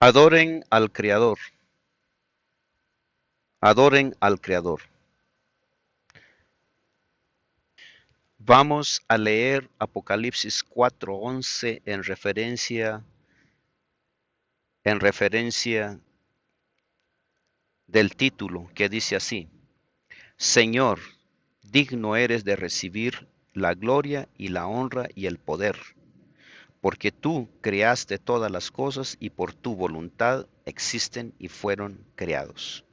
Adoren al Creador, adoren al Creador. Vamos a leer Apocalipsis 4:11 en referencia del título que dice así: Señor, digno eres de recibir la gloria y la honra y el poder, porque tú creaste todas las cosas y por tu voluntad existen y fueron creados.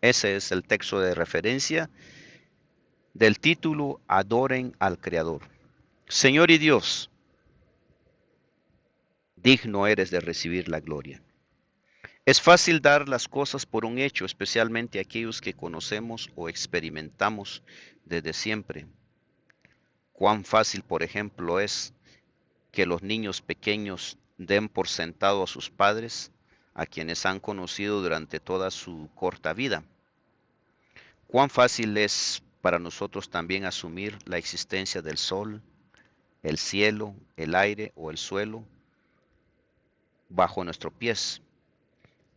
Ese es el texto de referencia del título Adoren al Creador. Señor y Dios, digno eres de recibir la gloria. Es fácil dar las cosas por un hecho, especialmente aquellos que conocemos o experimentamos desde siempre. Cuán fácil, por ejemplo, es que los niños pequeños den por sentado a sus padres, a quienes han conocido durante toda su corta vida. Cuán fácil es para nosotros también asumir la existencia del sol, el cielo, el aire o el suelo bajo nuestros pies.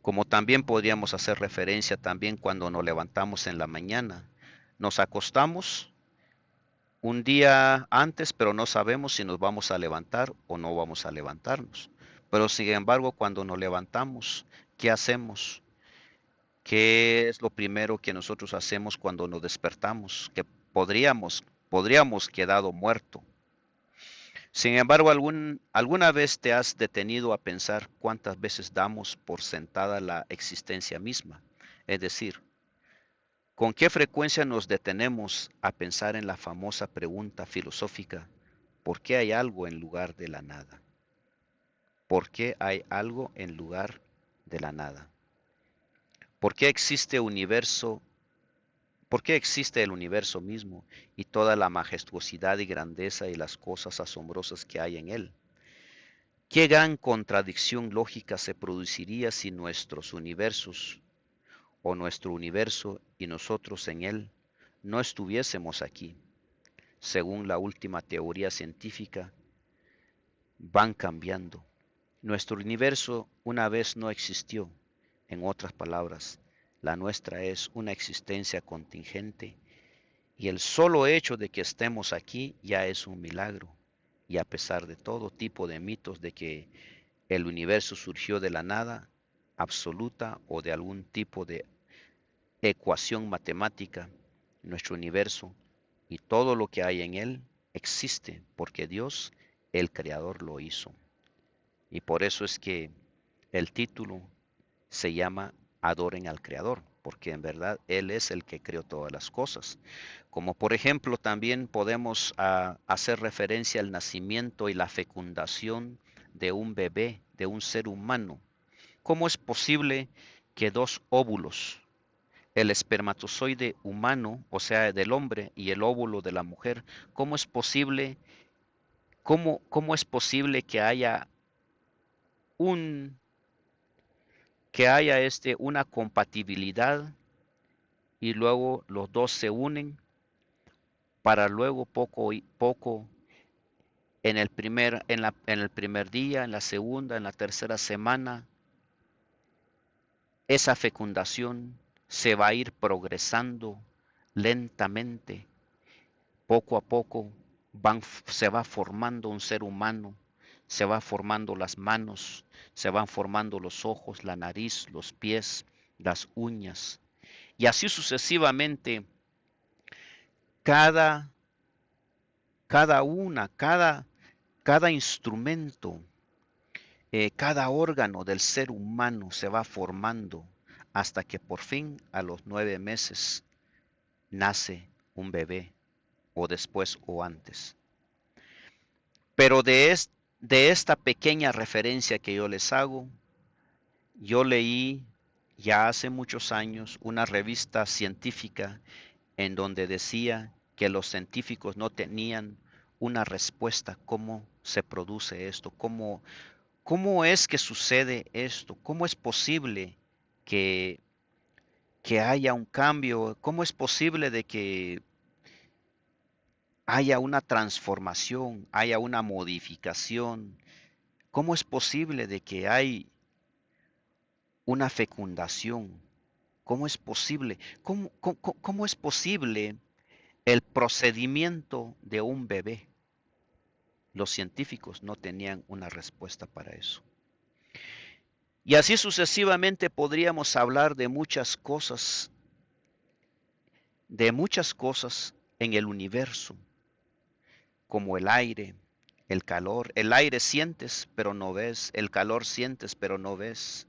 Como también podríamos hacer referencia también cuando nos levantamos en la mañana. Nos acostamos un día antes, pero no sabemos si nos vamos a levantar o no vamos a levantarnos. Pero sin embargo, cuando nos levantamos, ¿qué hacemos? ¿Qué es lo primero que nosotros hacemos cuando nos despertamos? Que podríamos quedado muerto. Sin embargo, ¿alguna vez te has detenido a pensar cuántas veces damos por sentada la existencia misma? Es decir, ¿con qué frecuencia nos detenemos a pensar en la famosa pregunta filosófica: ¿por qué hay algo en lugar de la nada? ¿Por qué hay algo en lugar de la nada? ¿Por qué existe universo? ¿Por qué existe el universo mismo y toda la majestuosidad y grandeza y las cosas asombrosas que hay en él? ¿Qué gran contradicción lógica se produciría si nuestros universos o nuestro universo y nosotros en él no estuviésemos aquí? Según la última teoría científica, van cambiando. Nuestro universo una vez no existió. En otras palabras, la nuestra es una existencia contingente y el solo hecho de que estemos aquí ya es un milagro. Y a pesar de todo tipo de mitos de que el universo surgió de la nada absoluta o de algún tipo de ecuación matemática, nuestro universo y todo lo que hay en él existe porque Dios, el Creador, lo hizo. Y por eso es que el título se llama Adoren al Creador, porque en verdad Él es el que creó todas las cosas. Como por ejemplo también podemos hacer referencia al nacimiento y la fecundación de un bebé, de un ser humano. ¿Cómo es posible que dos óvulos, el espermatozoide humano, o sea, del hombre, y el óvulo de la mujer, cómo es posible, cómo es posible un, que haya una compatibilidad y luego los dos se unen para luego poco en el primer día, en la segunda, en la tercera semana, esa fecundación se va a ir progresando lentamente, poco a poco se va formando un ser humano, se va formando las manos, se van formando los ojos, la nariz, los pies, las uñas, y así sucesivamente, cada, cada una, cada instrumento, cada órgano del ser humano se va formando hasta que por fin a los 9 meses nace un bebé, o después o antes. Pero de esta pequeña referencia que yo les hago, yo leí ya hace muchos años una revista científica en donde decía que los científicos no tenían una respuesta cómo se produce esto, cómo es que sucede esto, cómo es posible que, que haya un cambio, cómo es posible de que haya una transformación, haya una modificación, cómo es posible de que hay una fecundación. ¿Cómo es posible? ¿Cómo es posible el procedimiento de un bebé? Los científicos no tenían una respuesta para eso. Y así sucesivamente podríamos hablar de muchas cosas en el universo, como el aire, el calor. El aire sientes, pero no ves. El calor sientes, pero no ves.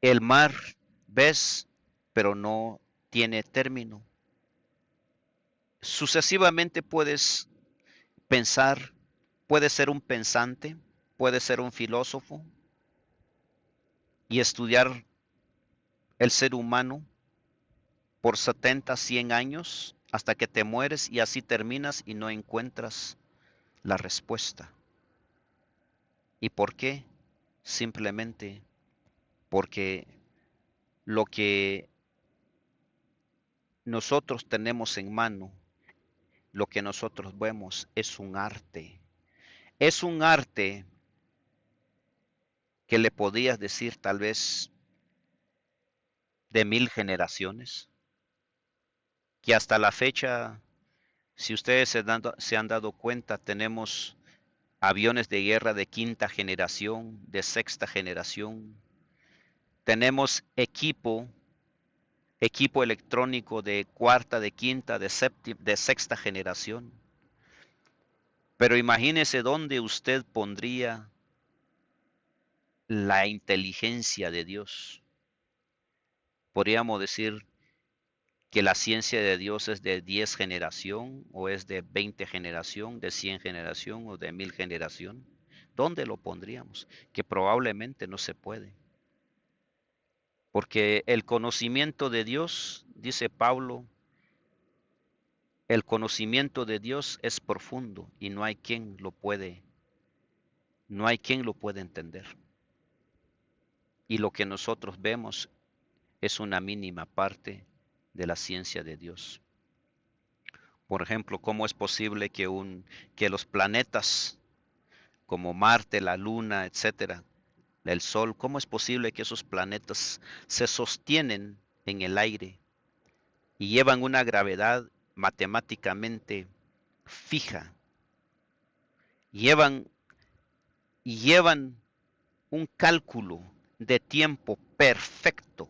El mar ves, pero no tiene término. Sucesivamente puedes pensar, puedes ser un pensante, puedes ser un filósofo y estudiar el ser humano por 70, 100 años hasta que te mueres y así terminas y no encuentras la respuesta. ¿Y por qué? Simplemente porque lo que nosotros tenemos en mano, lo que nosotros vemos es un arte. Es un arte que le podías decir tal vez de 1000 generaciones, que hasta la fecha, si ustedes se han dado cuenta, tenemos aviones de guerra de quinta generación, de sexta generación, tenemos equipo electrónico de cuarta, de quinta, de sexta generación. Pero imagínese dónde usted pondría la inteligencia de Dios. Podríamos decir que la ciencia de Dios es de 10 generación, o es de 20 generación, de 100 generación, o de 1000 generación. ¿Dónde lo pondríamos? Que probablemente no se puede. Porque el conocimiento de Dios, dice Pablo, el conocimiento de Dios es profundo y no hay quien lo puede entender. Y lo que nosotros vemos es una mínima parte de la ciencia de Dios. Por ejemplo, ¿cómo es posible que los planetas como Marte, la Luna, etcétera, el Sol, cómo es posible que esos planetas se sostienen en el aire y llevan una gravedad matemáticamente fija? Llevan llevan un cálculo de tiempo perfecto.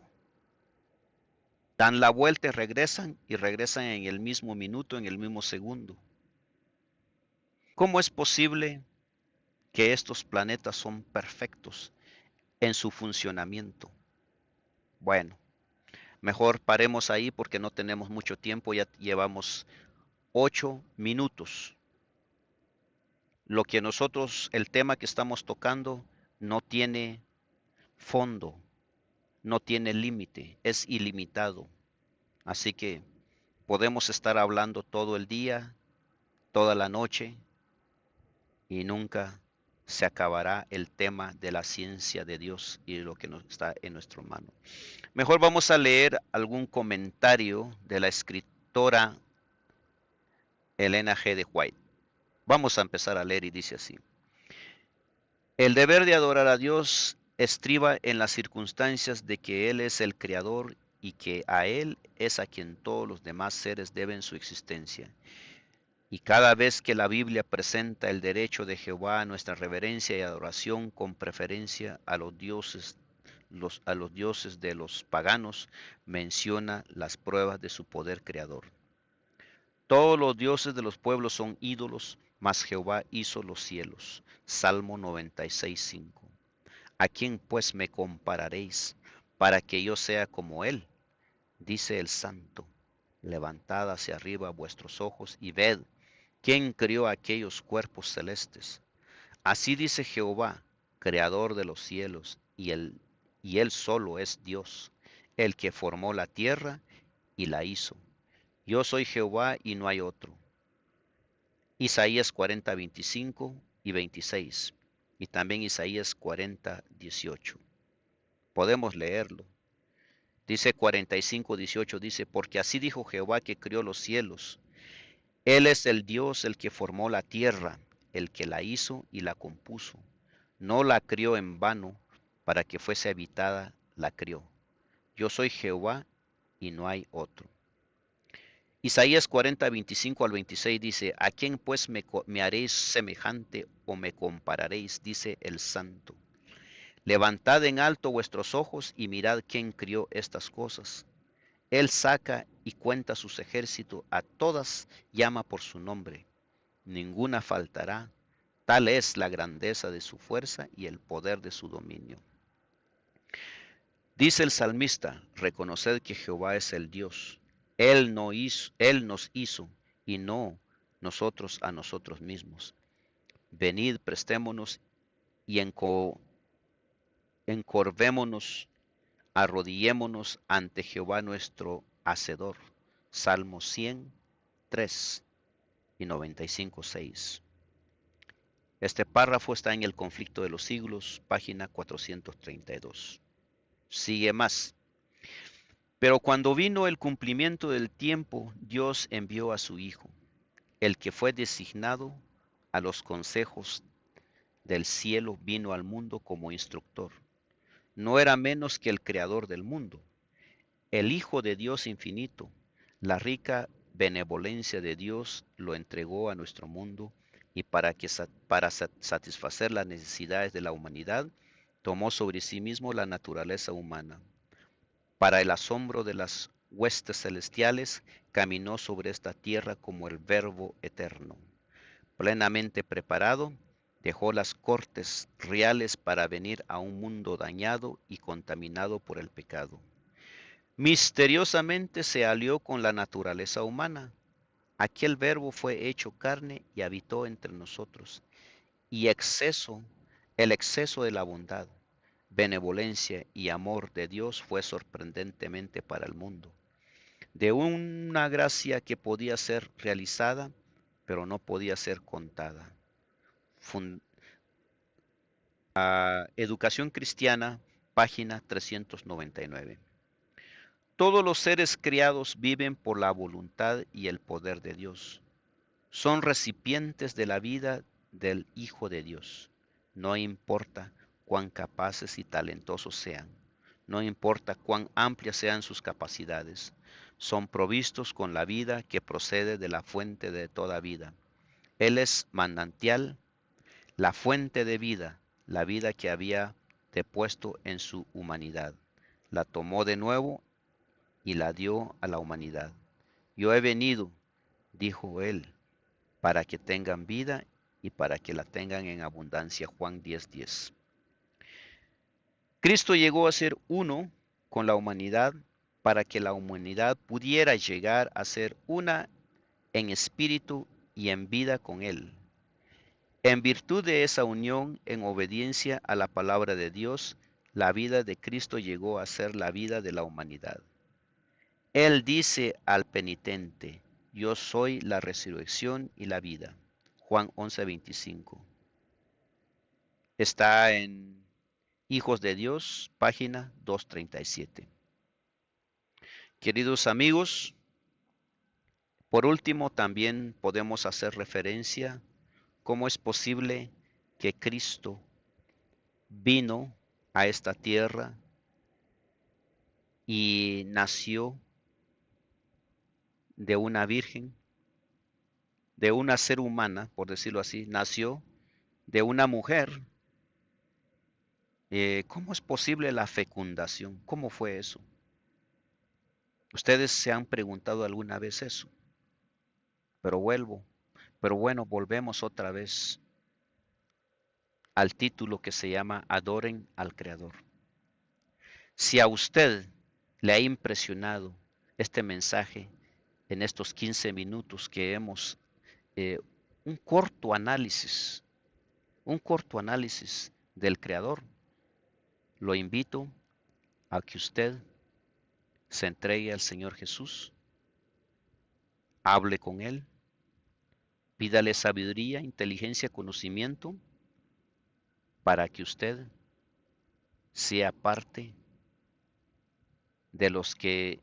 Dan la vuelta y regresan en el mismo minuto, en el mismo segundo. ¿Cómo es posible que estos planetas son perfectos en su funcionamiento? Bueno, mejor paremos ahí porque no tenemos mucho tiempo, ya llevamos 8 minutos. Lo que nosotros, el tema que estamos tocando, no tiene fondo, no tiene límite, es ilimitado. Así que podemos estar hablando todo el día, toda la noche, y nunca se acabará el tema de la ciencia de Dios y lo que nos está en nuestra mano. Mejor vamos a leer algún comentario de la escritora Elena G. de White. Vamos a empezar a leer y dice así: el deber de adorar a Dios estriba en las circunstancias de que Él es el Creador y que a Él es a quien todos los demás seres deben su existencia. Y cada vez que la Biblia presenta el derecho de Jehová a nuestra reverencia y adoración con preferencia a los dioses de los paganos, menciona las pruebas de su poder creador. Todos los dioses de los pueblos son ídolos, mas Jehová hizo los cielos. Salmo 96:5. ¿A quién pues me compararéis para que yo sea como él? Dice el Santo. Levantad hacia arriba vuestros ojos y ved quién crió aquellos cuerpos celestes. Así dice Jehová, creador de los cielos, y él solo es Dios, el que formó la tierra y la hizo. Yo soy Jehová y no hay otro. Isaías 40, 25 y 26. Y también Isaías 40, 18. Podemos leerlo. Dice 45, 18, dice, porque así dijo Jehová que crió los cielos. Él es el Dios el que formó la tierra, el que la hizo y la compuso. No la crió en vano, para que fuese habitada, la crió. Yo soy Jehová y no hay otro. Isaías 40, 25 al 26 dice, ¿a quién pues me haréis semejante o me compararéis? Dice el Santo. Levantad en alto vuestros ojos y mirad quién crió estas cosas. Él saca y cuenta sus ejércitos, a todas llama por su nombre. Ninguna faltará. Tal es la grandeza de su fuerza y el poder de su dominio. Dice el salmista, reconoced que Jehová es el Dios. Él nos hizo y no nosotros a nosotros mismos. Venid, prestémonos y encorvémonos, arrodillémonos ante Jehová nuestro Hacedor. Salmo 103 y 95, 6. Este párrafo está en el Conflicto de los Siglos, página 432. Sigue más. Pero cuando vino el cumplimiento del tiempo, Dios envió a su Hijo, el que fue designado a los consejos del cielo, vino al mundo como instructor. No era menos que el creador del mundo, el Hijo de Dios infinito. La rica benevolencia de Dios lo entregó a nuestro mundo y para satisfacer las necesidades de la humanidad, tomó sobre sí mismo la naturaleza humana. Para el asombro de las huestes celestiales, caminó sobre esta tierra como el Verbo eterno. Plenamente preparado, dejó las cortes reales para venir a un mundo dañado y contaminado por el pecado. Misteriosamente se alió con la naturaleza humana. Aquel Verbo fue hecho carne y habitó entre nosotros. Y el exceso de la bondad, benevolencia y amor de Dios fue sorprendentemente para el mundo. De una gracia que podía ser realizada, pero no podía ser contada. Educación Cristiana, página 399. Todos los seres criados viven por la voluntad y el poder de Dios. Son recipientes de la vida del Hijo de Dios. No importa cuán capaces y talentosos sean, no importa cuán amplias sean sus capacidades, son provistos con la vida que procede de la fuente de toda vida. Él es manantial, la fuente de vida, la vida que había depuesto en su humanidad. La tomó de nuevo y la dio a la humanidad. Yo he venido, dijo él, para que tengan vida y para que la tengan en abundancia. Juan 10:10. Cristo llegó a ser uno con la humanidad para que la humanidad pudiera llegar a ser una en espíritu y en vida con Él. En virtud de esa unión, en obediencia a la palabra de Dios, la vida de Cristo llegó a ser la vida de la humanidad. Él dice al penitente, yo soy la resurrección y la vida. Juan 11:25. Está en Hijos de Dios, página 237. Queridos amigos, por último también podemos hacer referencia cómo es posible que Cristo vino a esta tierra y nació de una virgen, de una ser humana, por decirlo así, nació de una mujer. ¿Cómo es posible la fecundación? ¿Cómo fue eso? ¿Ustedes se han preguntado alguna vez eso? Pero bueno, volvemos otra vez al título que se llama Adoren al Creador. Si a usted le ha impresionado este mensaje en estos 15 minutos que hemos, un corto análisis del Creador, lo invito a que usted se entregue al Señor Jesús, hable con Él, pídale sabiduría, inteligencia, conocimiento, para que usted sea parte de los que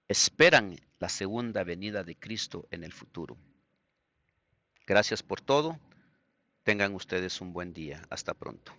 esperan la segunda venida de Cristo en el futuro. Gracias por todo. Tengan ustedes un buen día. Hasta pronto.